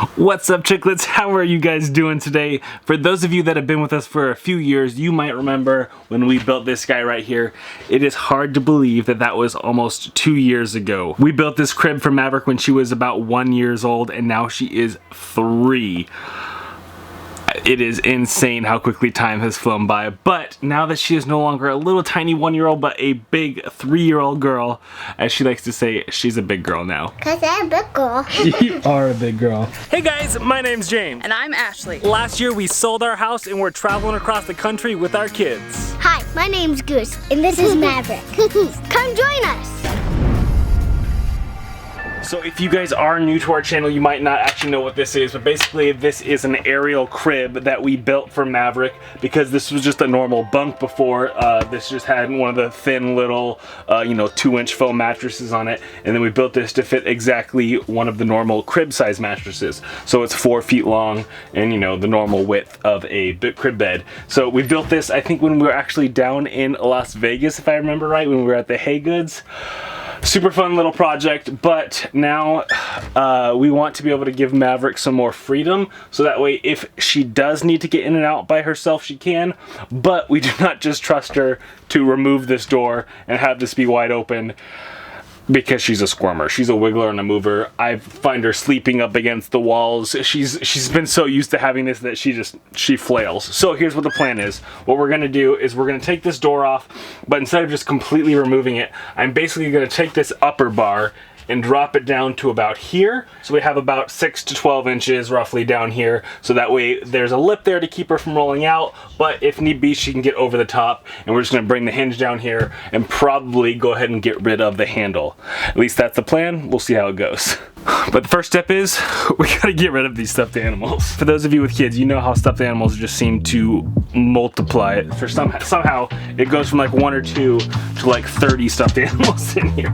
What's up, chicklets? How are you guys doing today? For those of you that have been with us for a few years, you might remember when we built this guy right here. It is hard to believe that that was almost 2 years ago. We built this crib for Maverick when she was about 1 year old, and now she is 3. It is insane how quickly time has flown by, but now that she is no longer a little tiny 1-year-old but a big 3-year-old girl, as she likes to say, she's a big girl now. Cause I'm a big girl. You are a big girl. Hey guys, my name's James. And I'm Ashley. Last year we sold our house and we're traveling across the country with our kids. Hi, my name's Goose, and this is Maverick. Come join us. So if you guys are new to our channel, you might not actually know what this is, but basically this is an aerial crib that we built for Maverick because this was just a normal bunk before. This just had one of the thin little, 2-inch foam mattresses on it, and then we built this to fit exactly one of the normal crib size mattresses. So it's 4 feet long and the normal width of a crib bed. So we built this, I think, when we were actually down in Las Vegas, if I remember right, when we were at the Hay Goods. Super fun little project, but now we want to be able to give Maverick some more freedom, so that way if she does need to get in and out by herself, she can, but we do not just trust her to remove this door and have this be wide open because she's a squirmer. She's a wiggler and a mover. I find her sleeping up against the walls. She's been so used to having this that she flails. So here's what the plan is. What we're gonna do is we're gonna take this door off, but instead of just completely removing it, I'm basically gonna take this upper bar and drop it down to about here. So we have about 6 to 12 inches roughly down here. So that way there's a lip there to keep her from rolling out, but if need be, she can get over the top. And we're just gonna bring the hinge down here and probably go ahead and get rid of the handle. At least that's the plan. We'll see how it goes. But the first step is we gotta get rid of these stuffed animals. For those of you with kids, you know how stuffed animals just seem to multiply. For somehow it goes from like 1 or 2 to like 30 stuffed animals in here.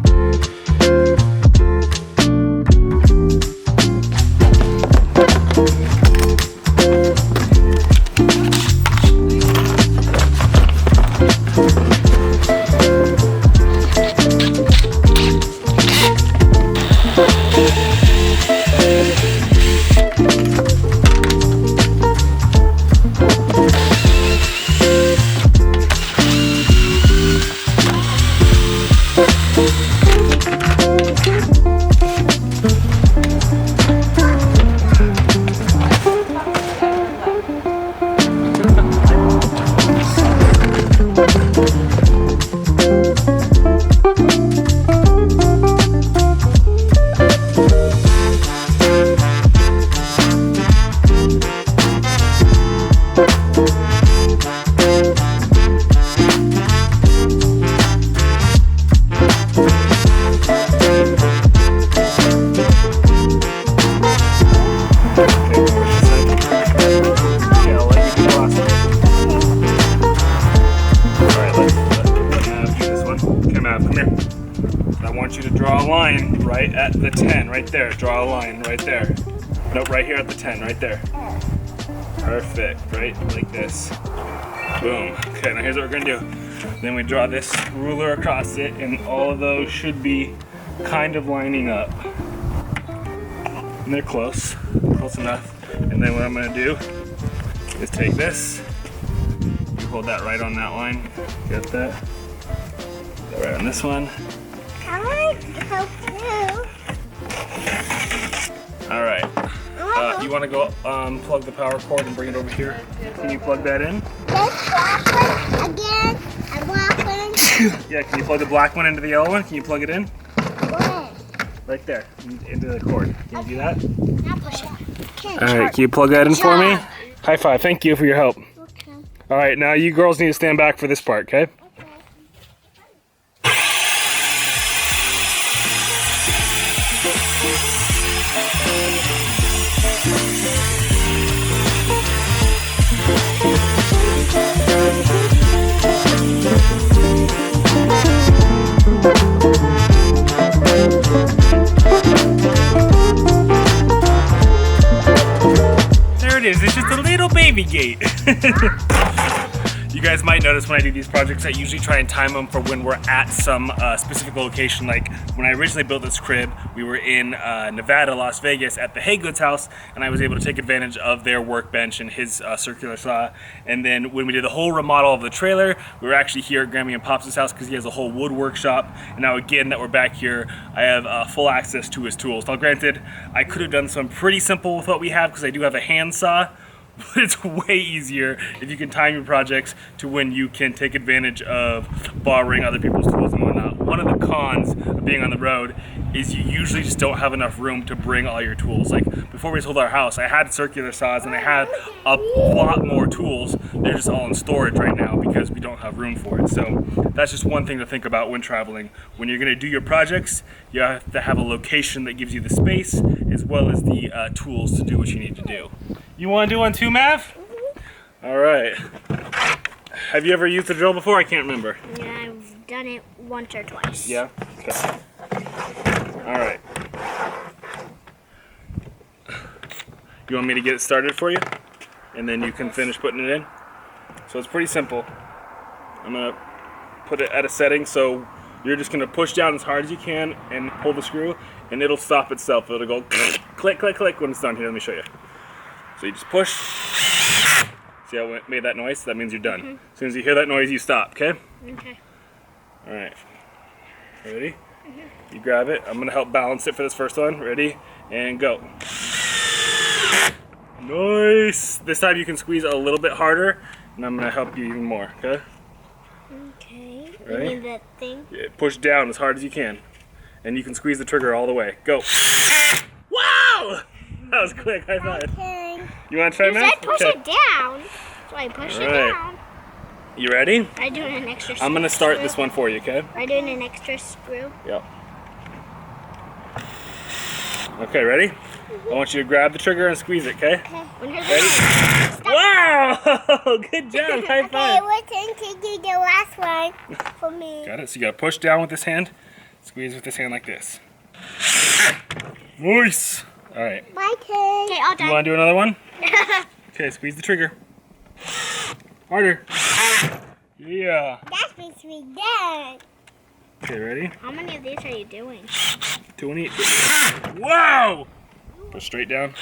Right at the 10, right there. Draw a line right there. Nope, right here at the 10, right there. Perfect, right? Like this. Boom. Okay, now here's what we're gonna do. Then we draw this ruler across it, and all of those should be kind of lining up. And they're close enough. And then what I'm gonna do is take this. You hold that right on that line. Get that? Get right on this one. All right. You want to go plug the power cord and bring it over here? Can you plug that in? Again, a black one. Yeah, can you plug the black one into the yellow one? Can you plug it in? Where? Right there, into the cord. Can you do that? Now push it. All right, can you plug that in for me? High five, thank you for your help. Okay. All right, now you girls need to stand back for this part, okay? There it is. It's just a little baby gate. You guys might notice when I do these projects, I usually try and time them for when we're at some specific location. Like when I originally built this crib, we were in Nevada, Las Vegas at the Haygood's house, and I was able to take advantage of their workbench and his circular saw. And then when we did the whole remodel of the trailer, we were actually here at Grammy and Pops' house because he has a whole wood workshop. And now again that we're back here, I have full access to his tools. Now granted, I could have done some pretty simple with what we have because I do have a hand saw, but it's way easier if you can time your projects to when you can take advantage of borrowing other people's tools and whatnot. One of the cons of being on the road is you usually just don't have enough room to bring all your tools. Like before we sold our house, I had circular saws and I had a lot more tools. They're just all in storage right now because we don't have room for it. So that's just one thing to think about when traveling. When you're gonna do your projects, you have to have a location that gives you the space as well as the tools to do what you need to do. You want to do one too, Mav? All right. Have you ever used the drill before? I can't remember. Yeah, I've done it once or twice. Yeah? Okay. All right. You want me to get it started for you? And then you can finish putting it in? So it's pretty simple. I'm going to put it at a setting so you're just going to push down as hard as you can and pull the screw, and it'll stop itself. It'll go click, click, click when it's done. Here, let me show you. So you just push. See how it made that noise? That means you're done. Mm-hmm. As soon as you hear that noise, you stop, okay? Okay. All right. Ready? Mm-hmm. You grab it. I'm going to help balance it for this first one. Ready? And go. Nice! This time you can squeeze a little bit harder, and I'm going to help you even more, okay? Okay. Ready? You mean that thing? Yeah, push down as hard as you can. And you can squeeze the trigger all the way. Go. Wow! That was quick. High five. Okay. You want to try, man? Matt? I push it down. So I push it down. You ready? Are you doing an extra screw? I'm going to start this one for you, okay? Are you doing an extra screw? Yep. Okay, ready? I want you to grab the trigger and squeeze it, okay? Okay. Ready? Wow! Good job. High five. Okay, we're going to do the last one for me. Got it? So you got to push down with this hand, squeeze with this hand like this. Nice! All right. My turn. Okay, all done. You want to do another one? Okay, squeeze the trigger. Harder. Yeah. That makes me done. Okay, ready? How many of these are you doing? 20. Wow! Push straight down.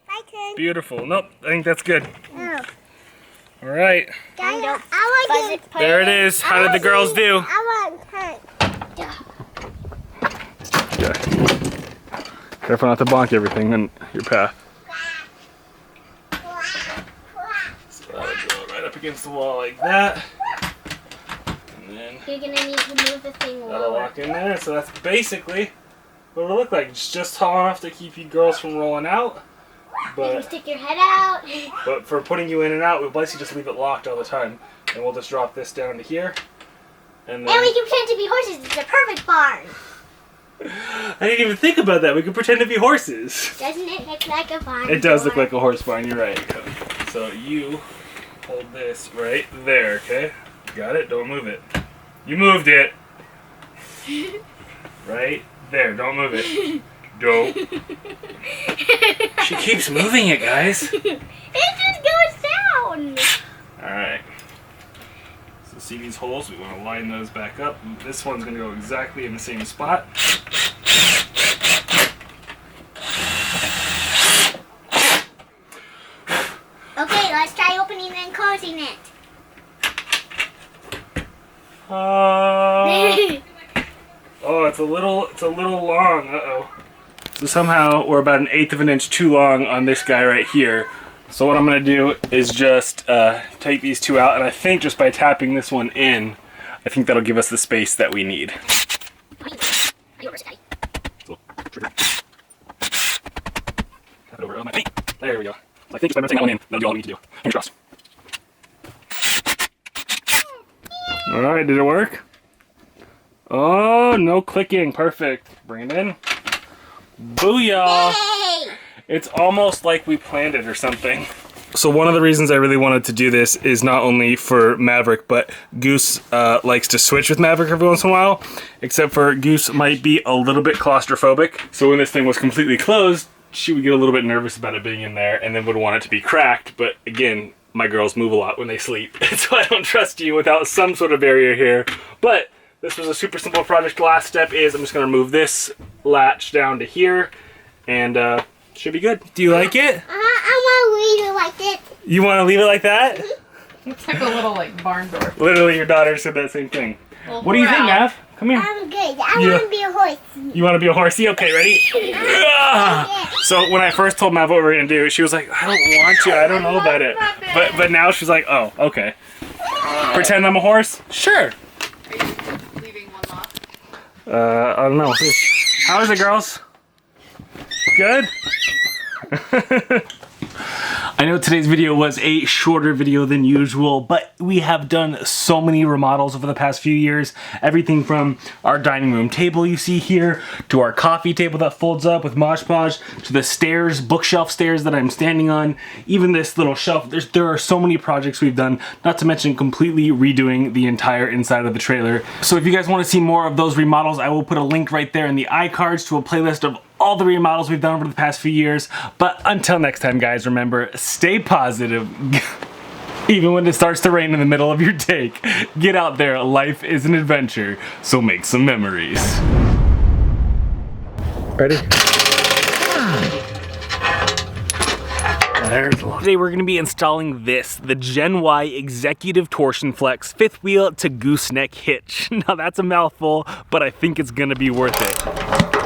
My turn. Beautiful. Nope, I think that's good. Oh. All right. I want to. There it is. How did the girls do? I want to. Okay. Careful not to bonk everything in your path. So that'll go right up against the wall like that. And then You're going to need to move the thing lower. that'll lock in there. So that's basically what it'll look like. It's just tall enough to keep you girls from rolling out. You can But, stick your head out. but for putting you in and out, we'll basically just leave it locked all the time. And we'll just drop this down to here. And then And we can pretend to be horses. It's a perfect barn. I didn't even think about that. We could pretend to be horses. Doesn't it look like a barn? It does look like a horse barn, you're right. So you hold this right there, okay? Got it? Don't move it. You moved it. Right there. Don't move it. Don't. She keeps moving it, guys. It just goes down. Alright. So see these holes? We want to line those back up. This one's going to go exactly in the same spot. Okay, let's try opening and closing it. Oh, it's a little long. Uh-oh. So somehow we're about 1/8 of an inch too long on this guy right here. So what I'm going to do is just take these two out, and I think just by tapping this one in, I think that'll give us the space that we need. There we go. So I think just by pressing that one in, that'll do all we need to do. Fingers crossed. Alright, did it work? Oh, no clicking. Perfect. Bring it in. Booyah! Yay! It's almost like we planned it or something. So one of the reasons I really wanted to do this is not only for Maverick, but Goose likes to switch with Maverick every once in a while, except for Goose might be a little bit claustrophobic. So when this thing was completely closed, she would get a little bit nervous about it being in there and then would want it to be cracked. But again, my girls move a lot when they sleep, so I don't trust you without some sort of barrier here. But this was a super simple project. The last step is I'm just gonna remove this latch down to here, and should be good. Do you like it? I want to leave it like this. You want to leave it like that? It's like a little like barn door. Literally, your daughter said that same thing. Well, what do you think, Mav? Come here. I'm good. I want to be a horse. You want to be a horsey? Okay, ready? So when I first told Mav what we were gonna do, she was like, "I don't want to. I don't know about it." But now she's like, "Oh, okay." Pretend I'm a horse? Sure. Are you leaving one lock? I don't know. How is it, girls? Good? I know today's video was a shorter video than usual, but we have done so many remodels over the past few years. Everything from our dining room table you see here, to our coffee table that folds up with Mosh Podge, to the stairs, bookshelf stairs that I'm standing on, even this little shelf. There are so many projects we've done, not to mention completely redoing the entire inside of the trailer. So if you guys want to see more of those remodels, I will put a link right there in the iCards to a playlist of all the remodels we've done over the past few years. But until next time, guys, remember, stay positive. Even when it starts to rain in the middle of your take, get out there. Life is an adventure, so make some memories. Ready? Today we're going to be installing this, the Gen Y Executive Torsion Flex 5th wheel to gooseneck hitch. Now that's a mouthful, but I think it's going to be worth it.